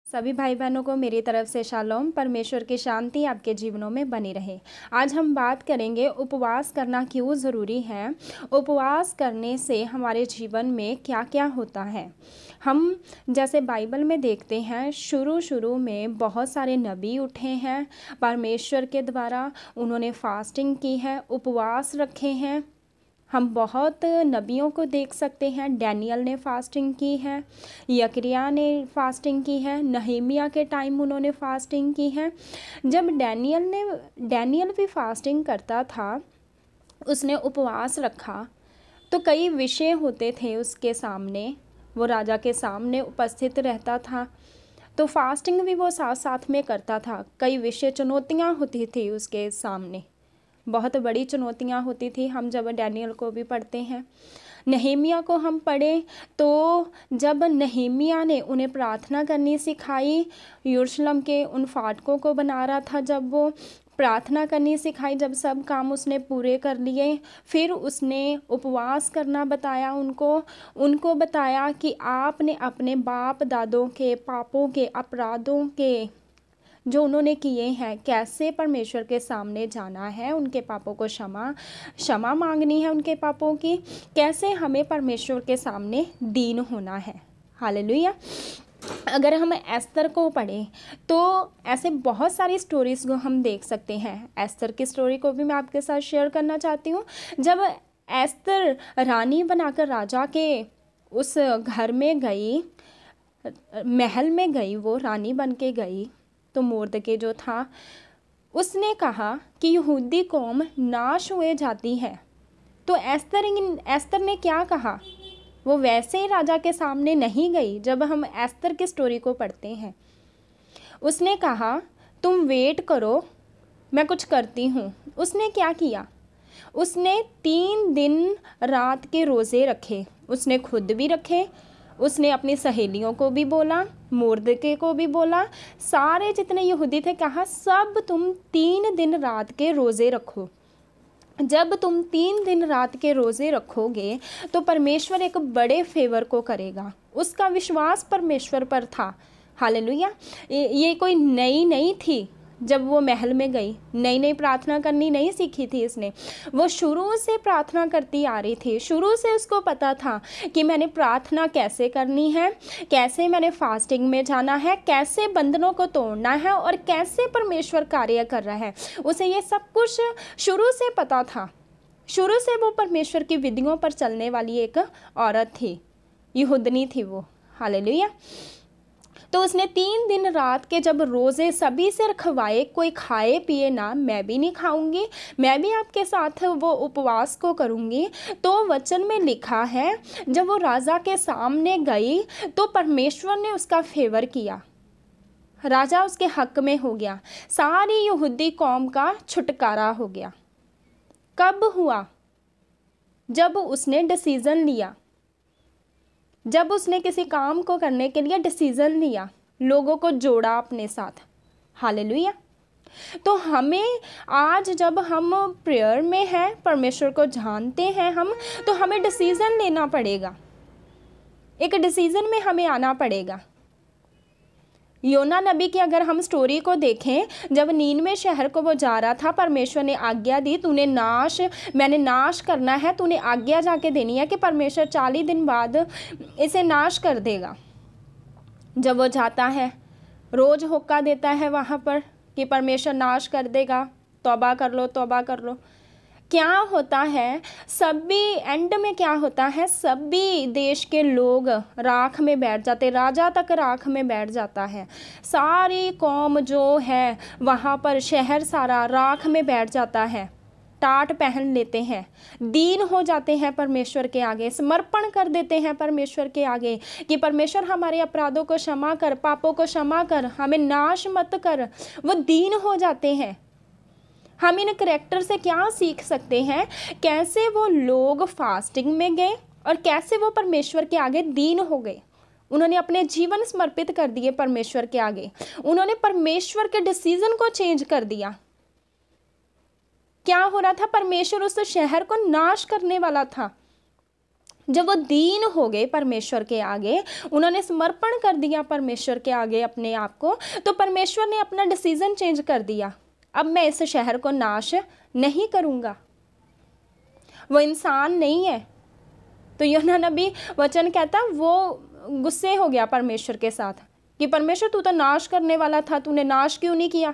सभी भाई बहनों को मेरी तरफ से शालोम। परमेश्वर की शांति आपके जीवनों में बनी रहे। आज हम बात करेंगे उपवास करना क्यों ज़रूरी है, उपवास करने से हमारे जीवन में क्या क्या होता है। हम जैसे बाइबल में देखते हैं, शुरू में बहुत सारे नबी उठे हैं परमेश्वर के द्वारा, उन्होंने फास्टिंग की है, उपवास रखे हैं। हम बहुत नबियों को देख सकते हैं, डैनियल ने फास्टिंग की है, यकरिया ने फास्टिंग की है, नहमिया के टाइम उन्होंने फास्टिंग की है। जब डैनियल भी फास्टिंग करता था, उसने उपवास रखा, तो कई विषय होते थे उसके सामने, वो राजा के सामने उपस्थित रहता था, तो फास्टिंग भी वो साथ साथ में करता था। कई विषय चुनौतियाँ होती थी उसके सामने, बहुत बड़ी चुनौतियाँ होती थी। हम जब डैनियल को भी पढ़ते हैं, नहमिया को हम पढ़ें तो जब नहमिया ने उन्हें प्रार्थना करनी सिखाई, यरूशलेम के उन फाटकों को बना रहा था, जब वो प्रार्थना करनी सिखाई, जब सब काम उसने पूरे कर लिए, फिर उसने उपवास करना बताया उनको बताया कि आपने अपने बाप दादों के पापों के, अपराधों के जो उन्होंने किए हैं, कैसे परमेश्वर के सामने जाना है, उनके पापों को क्षमा मांगनी है, उनके पापों की, कैसे हमें परमेश्वर के सामने दीन होना है। हालेलुया। अगर हम एस्तर को पढ़ें तो ऐसे बहुत सारी स्टोरीज को हम देख सकते हैं। एस्तर की स्टोरी को भी मैं आपके साथ शेयर करना चाहती हूँ। जब एस्तर रानी बनाकर राजा के उस घर में गई, महल में गई, वो रानी बन के गई, तो मोर्दके जो था उसने कहा कि यहूदी कौम नाश हुए जाती है। तो एस्तर ने क्या कहा, वो वैसे ही राजा के सामने नहीं गई। जब हम एस्तर की स्टोरी को पढ़ते हैं, उसने कहा तुम वेट करो, मैं कुछ करती हूँ। उसने क्या किया, उसने 3 दिन रात के रोज़े रखे, उसने खुद भी रखे, उसने अपनी सहेलियों को भी बोला, मोर्दके को भी बोला, सारे जितने यहूदी थे, कहा सब तुम 3 दिन रात के रोज़े रखो। जब तुम 3 दिन रात के रोज़े रखोगे तो परमेश्वर एक बड़े फेवर को करेगा। उसका विश्वास परमेश्वर पर था। हालेलुया। ये कोई नई नहीं थी। जब वो महल में गई, नई प्रार्थना करनी नहीं सीखी थी इसने, वो शुरू से प्रार्थना करती आ रही थी। शुरू से उसको पता था कि मैंने प्रार्थना कैसे करनी है, कैसे मैंने फास्टिंग में जाना है, कैसे बंधनों को तोड़ना है और कैसे परमेश्वर कार्य कर रहा है। उसे ये सब कुछ शुरू से पता था। शुरू से वो परमेश्वर की विधियों पर चलने वाली एक औरत थी, यहूदनी थी वो। हालेलुया। तो उसने 3 दिन रात के जब रोज़े सभी से रखवाए, कोई खाए पिए ना, मैं भी नहीं खाऊंगी, मैं भी आपके साथ वो उपवास को करूंगी। तो वचन में लिखा है, जब वो राजा के सामने गई तो परमेश्वर ने उसका फेवर किया, राजा उसके हक में हो गया, सारी यहूदी कौम का छुटकारा हो गया। कब हुआ, जब उसने डिसीज़न लिया, जब उसने किसी काम को करने के लिए डिसीज़न लिया, लोगों को जोड़ा अपने साथ। हालेलुया। तो हमें आज जब हम प्रेयर में हैं, परमेश्वर को जानते हैं हम, तो हमें डिसीज़न लेना पड़ेगा, एक डिसीज़न में हमें आना पड़ेगा। योना नबी की अगर हम स्टोरी को देखें, जब नीनवे शहर को वो जा रहा था, परमेश्वर ने आज्ञा दी, मैंने नाश करना है, तूने आज्ञा जाके देनी है कि परमेश्वर 40 दिन बाद इसे नाश कर देगा। जब वो जाता है, रोज़ होक्का देता है वहाँ पर कि परमेश्वर नाश कर देगा, तौबा कर लो, तौबा कर लो। क्या होता है, सभी एंड में क्या होता है, सभी देश के लोग राख में बैठ जाते, राजा तक राख में बैठ जाता है, सारी कौम जो है वहाँ पर, शहर सारा राख में बैठ जाता है, टाट पहन लेते हैं, दीन हो जाते हैं परमेश्वर के आगे, समर्पण कर देते हैं परमेश्वर के आगे कि परमेश्वर हमारे अपराधों को क्षमा कर, पापों को क्षमा कर, हमें नाश मत कर। वो दीन हो जाते हैं। हम इन करैक्टर से क्या सीख सकते हैं, कैसे वो लोग फास्टिंग में गए और कैसे वो परमेश्वर के आगे दीन हो गए। उन्होंने अपने जीवन समर्पित कर दिए परमेश्वर के आगे, उन्होंने परमेश्वर के डिसीजन को चेंज कर दिया। क्या हो रहा था, परमेश्वर उस शहर को नाश करने वाला था, जब वो दीन हो गए परमेश्वर के आगे, उन्होंने समर्पण कर दिया परमेश्वर के आगे अपने आप को, तो परमेश्वर ने अपना डिसीजन चेंज कर दिया। अब मैं इस शहर को नाश नहीं करूँगा। वो इंसान नहीं है। तो यूहन्ना नबी वचन कहता वो गुस्से हो गया परमेश्वर के साथ कि परमेश्वर तू तो नाश करने वाला था, तूने नाश क्यों नहीं किया।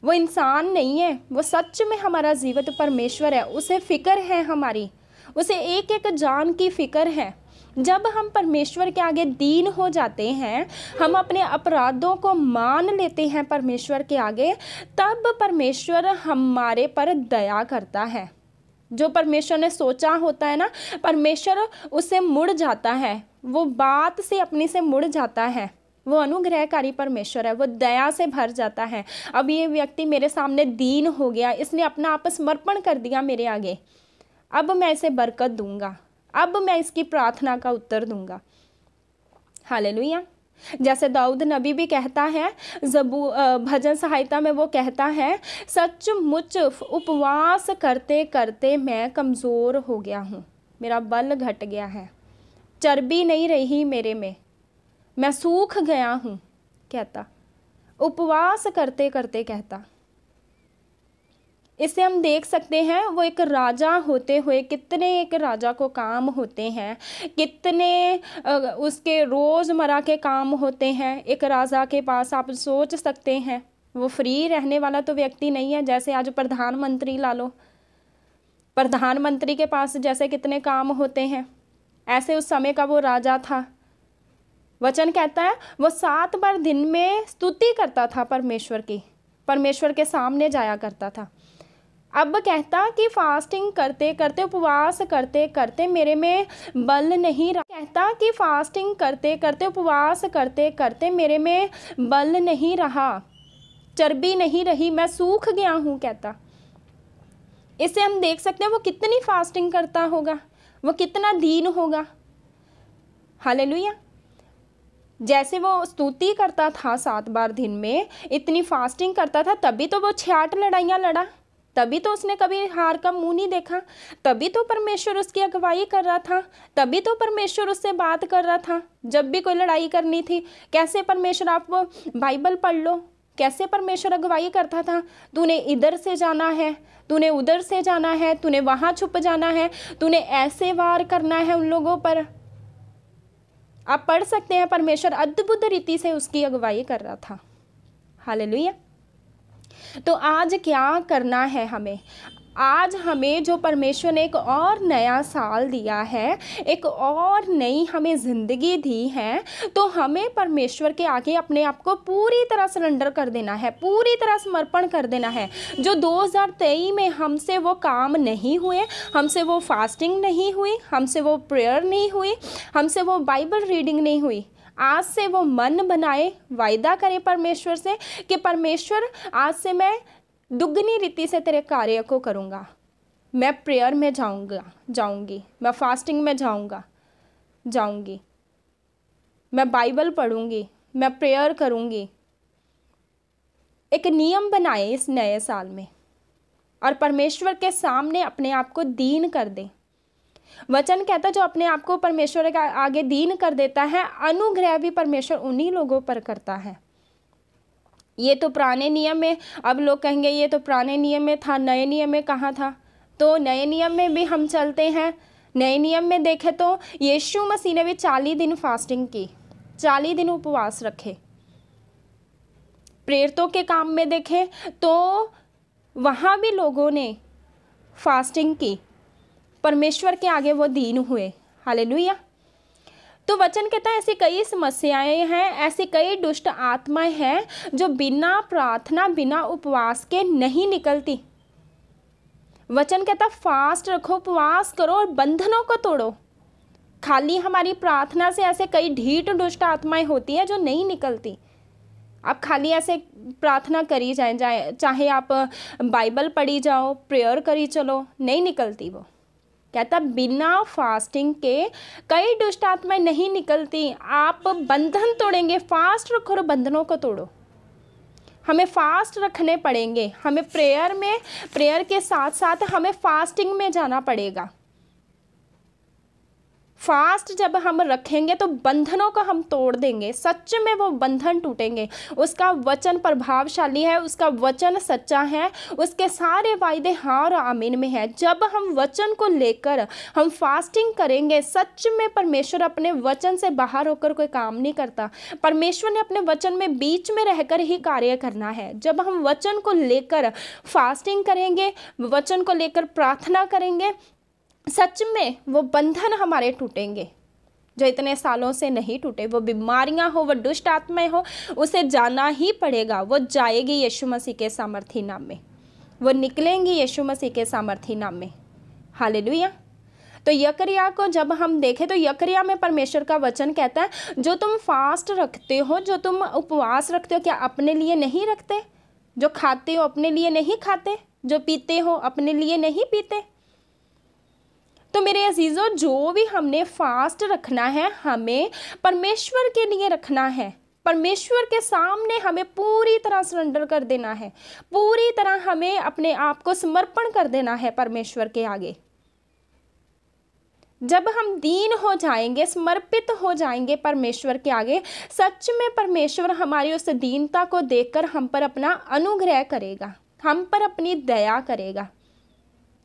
वो इंसान नहीं है, वो सच में हमारा जीवित परमेश्वर है। उसे फिक्र है हमारी, उसे एक एक जान की फिक्र है। जब हम परमेश्वर के आगे दीन हो जाते हैं, हम अपने अपराधों को मान लेते हैं परमेश्वर के आगे, तब परमेश्वर हमारे पर दया करता है। जो परमेश्वर ने सोचा होता है ना, परमेश्वर उससे मुड़ जाता है, वो बात से अपने से मुड़ जाता है। वो अनुग्रहकारी परमेश्वर है, वो दया से भर जाता है। अब ये व्यक्ति मेरे सामने दीन हो गया, इसने अपना आप समर्पण कर दिया मेरे आगे, अब मैं इसे बरकत दूंगा, अब मैं इसकी प्रार्थना का उत्तर दूंगा। हालेलुया। जैसे दाऊद नबी भी कहता है, भजन सहायता में वो कहता है, सचमुच उपवास करते करते मैं कमज़ोर हो गया हूँ, मेरा बल घट गया है, चर्बी नहीं रही मेरे में, मैं सूख गया हूँ। कहता उपवास करते करते कहता। इससे हम देख सकते हैं वो एक राजा होते हुए कितने एक राजा को काम होते हैं, कितने उसके रोज़मर्रा के काम होते हैं। एक राजा के पास आप सोच सकते हैं, वो फ्री रहने वाला तो व्यक्ति नहीं है। जैसे आज प्रधानमंत्री ला लो, प्रधानमंत्री के पास जैसे कितने काम होते हैं, ऐसे उस समय का वो राजा था। वचन कहता है वो 7 बार दिन में स्तुति करता था परमेश्वर की, परमेश्वर के सामने जाया करता था। अब कहता कि फास्टिंग करते करते, उपवास करते करते मेरे में बल नहीं रहा। कहता कि फास्टिंग करते करते, उपवास करते करते मेरे में बल नहीं रहा, चर्बी नहीं रही, मैं सूख गया हूँ। कहता इससे हम देख सकते हैं वो कितनी फास्टिंग करता होगा, वो कितना दीन होगा। हालेलुया। जैसे वो स्तुति करता था 7 बार दिन में, इतनी फास्टिंग करता था, तभी तो वो 66 लड़ाइयाँ लड़ा, तभी तो उसने कभी हार का मुंह नहीं देखा, तभी तो परमेश्वर उसकी अगुवाई कर रहा था, तभी तो परमेश्वर उससे बात कर रहा था। जब भी कोई लड़ाई करनी थी, कैसे परमेश्वर, आप बाइबल पढ़ लो, कैसे परमेश्वर अगुवाई करता था, तूने इधर से जाना है, तूने उधर से जाना है, तूने वहाँ छुप जाना है, तूने ऐसे वार करना है उन लोगों पर। आप पढ़ सकते हैं, परमेश्वर अद्भुत रीति से उसकी अगुवाई कर रहा था। हालेलुया। तो आज क्या करना है हमें? आज हमें जो परमेश्वर ने एक और नया साल दिया है, एक और नई हमें ज़िंदगी दी है, तो हमें परमेश्वर के आगे अपने आप को पूरी तरह सरेंडर कर देना है, पूरी तरह समर्पण कर देना है। जो 2023 में हमसे वो काम नहीं हुए, हमसे वो फास्टिंग नहीं हुई, हमसे वो प्रेयर नहीं हुई, हमसे वो बाइबल रीडिंग नहीं हुई, आज से वो मन बनाए, वायदा करे परमेश्वर से कि परमेश्वर आज से मैं दुगनी रीति से तेरे कार्य को करूँगा, मैं प्रेयर में जाऊँगी, मैं फास्टिंग में जाऊँगी, मैं बाइबल पढ़ूँगी, मैं प्रेयर करूँगी। एक नियम बनाए इस नए साल में और परमेश्वर के सामने अपने आप को दीन कर दे। वचन कहता जो अपने आप को परमेश्वर के आगे दीन कर देता है, अनुग्रह भी परमेश्वर उन्हीं लोगों पर करता है। ये तो पुराने नियम में, अब लोग कहेंगे ये तो पुराने नियम में था, नए नियम में कहाँ था? तो नए नियम में भी हम चलते हैं। नए नियम में देखें तो यीशु मसीह ने भी 40 दिन फास्टिंग की, 40 दिन उपवास रखे। प्रेरितों के काम में देखें तो वहाँ भी लोगों ने फास्टिंग की, परमेश्वर के आगे वो दीन हुए। हालेलुया। तो वचन कहता है ऐसी कई समस्याएं हैं, ऐसी कई दुष्ट आत्माएं हैं जो बिना प्रार्थना, बिना उपवास के नहीं निकलती। वचन कहता फास्ट रखो, उपवास करो और बंधनों को तोड़ो। खाली हमारी प्रार्थना से ऐसे कई ढीठ दुष्ट आत्माएं होती है जो नहीं निकलती। आप खाली ऐसे प्रार्थना करी जाए, चाहे आप बाइबल पढ़ी जाओ, प्रेयर करी चलो, नहीं निकलती वो। कहता बिना फास्टिंग के कई दुष्ट आत्माएं नहीं निकलती। आप बंधन तोड़ेंगे, फास्ट रखो और बंधनों को तोड़ो। हमें फास्ट रखने पड़ेंगे, हमें प्रेयर के साथ साथ हमें फास्टिंग में जाना पड़ेगा। फास्ट जब हम रखेंगे तो बंधनों को हम तोड़ देंगे, सच में वो बंधन टूटेंगे। उसका वचन प्रभावशाली है, उसका वचन सच्चा है, उसके सारे वायदे हाँ और आमीन में है। जब हम वचन को लेकर हम फास्टिंग करेंगे, सच में परमेश्वर अपने वचन से बाहर होकर कोई काम नहीं करता। परमेश्वर ने अपने वचन में बीच में रहकर ही कार्य करना है। जब हम वचन को लेकर फास्टिंग करेंगे, वचन को लेकर प्रार्थना करेंगे, सच में वो बंधन हमारे टूटेंगे जो इतने सालों से नहीं टूटे। वो बीमारियां हो, वो दुष्ट आत्माएं हो, उसे जाना ही पड़ेगा। वो जाएगी यीशु मसीह के सामर्थी नाम में, वो निकलेंगी यीशु मसीह के सामर्थी नाम में। हालेलुया। तो यकरिया को जब हम देखें तो यकरिया में परमेश्वर का वचन कहता है, जो तुम फास्ट रखते हो, जो तुम उपवास रखते हो, क्या अपने लिए नहीं रखते? जो खाते हो अपने लिए नहीं खाते? जो पीते हो अपने लिए नहीं पीते? तो मेरे अजीज़ों, जो भी हमने फास्ट रखना है, हमें परमेश्वर के लिए रखना है। परमेश्वर के सामने हमें पूरी तरह सरेंडर कर देना है, पूरी तरह हमें अपने आप को समर्पण कर देना है परमेश्वर के आगे। जब हम दीन हो जाएंगे, समर्पित हो जाएंगे परमेश्वर के आगे, सच में परमेश्वर हमारी उस दीनता को देखकर हम पर अपना अनुग्रह करेगा, हम पर अपनी दया करेगा।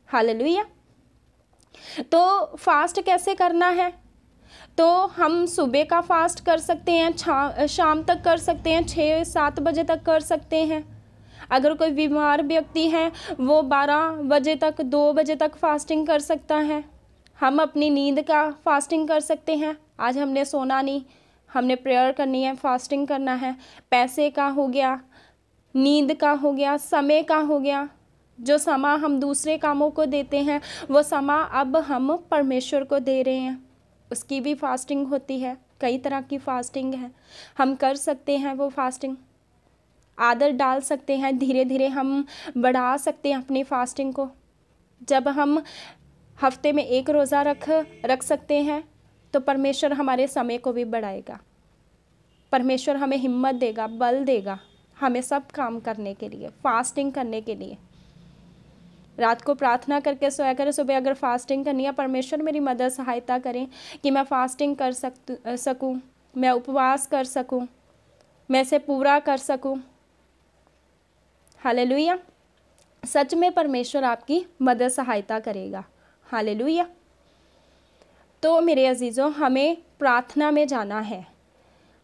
हालेलुया। तो फास्ट कैसे करना है? तो हम सुबह का फास्ट कर सकते हैं, शाम तक कर सकते हैं, 6-7 बजे तक कर सकते हैं। अगर कोई बीमार व्यक्ति है वो 12 बजे तक, 2 बजे तक फास्टिंग कर सकता है। हम अपनी नींद का फास्टिंग कर सकते हैं। आज हमने सोना नहीं, हमने प्रेयर करनी है, फास्टिंग करना है। पैसे का हो गया, नींद का हो गया, समय का हो गया। जो समय हम दूसरे कामों को देते हैं, वो समय अब हम परमेश्वर को दे रहे हैं, उसकी भी फास्टिंग होती है। कई तरह की फास्टिंग है, हम कर सकते हैं वो फास्टिंग। आदत डाल सकते हैं, धीरे धीरे हम बढ़ा सकते हैं अपनी फास्टिंग को। जब हम हफ्ते में 1 रोज़ा रख सकते हैं तो परमेश्वर हमारे समय को भी बढ़ाएगा। परमेश्वर हमें हिम्मत देगा, बल देगा हमें सब काम करने के लिए, फास्टिंग करने के लिए। रात को प्रार्थना करके सोया करें, सुबह अगर फास्टिंग करनी है, परमेश्वर मेरी मदद सहायता करें कि मैं फास्टिंग कर सकूं, मैं उपवास कर सकूं, मैं इसे पूरा कर सकूं। हालेलुया। सच में परमेश्वर आपकी मदद सहायता करेगा। हालेलुया। तो मेरे अजीज़ों, हमें प्रार्थना में जाना है,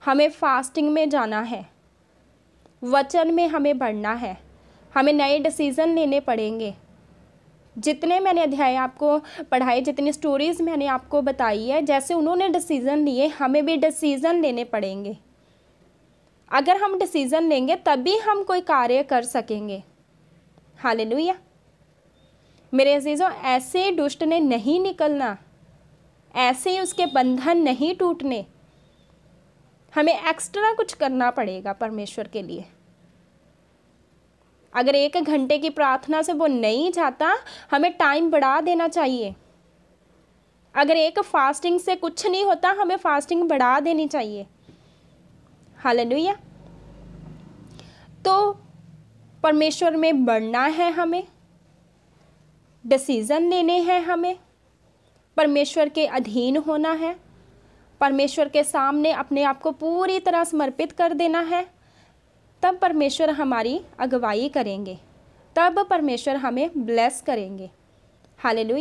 हमें फास्टिंग में जाना है, वचन में हमें बढ़ना है, हमें नए डिसीज़न लेने पड़ेंगे। जितने मैंने अध्याय आपको पढ़ाए, जितनी स्टोरीज़ मैंने आपको बताई है, जैसे उन्होंने डिसीज़न लिए, हमें भी डिसीज़न लेने पड़ेंगे। अगर हम डिसीज़न लेंगे तभी हम कोई कार्य कर सकेंगे। हालेलुया। मेरे अजीज़ों, ऐसे दुष्ट ने नहीं निकलना, ऐसे ही उसके बंधन नहीं टूटने। हमें एक्स्ट्रा कुछ करना पड़ेगा परमेश्वर के लिए। अगर 1 घंटे की प्रार्थना से वो नहीं जाता, हमें टाइम बढ़ा देना चाहिए। अगर एक फास्टिंग से कुछ नहीं होता, हमें फास्टिंग बढ़ा देनी चाहिए। हालेलुया। तो परमेश्वर में बढ़ना है, हमें डिसीज़न लेने हैं, हमें परमेश्वर के अधीन होना है, परमेश्वर के सामने अपने आप को पूरी तरह समर्पित कर देना है। तब परमेश्वर हमारी अगुवाई करेंगे, तब परमेश्वर हमें ब्लेस करेंगे। हालेलुया।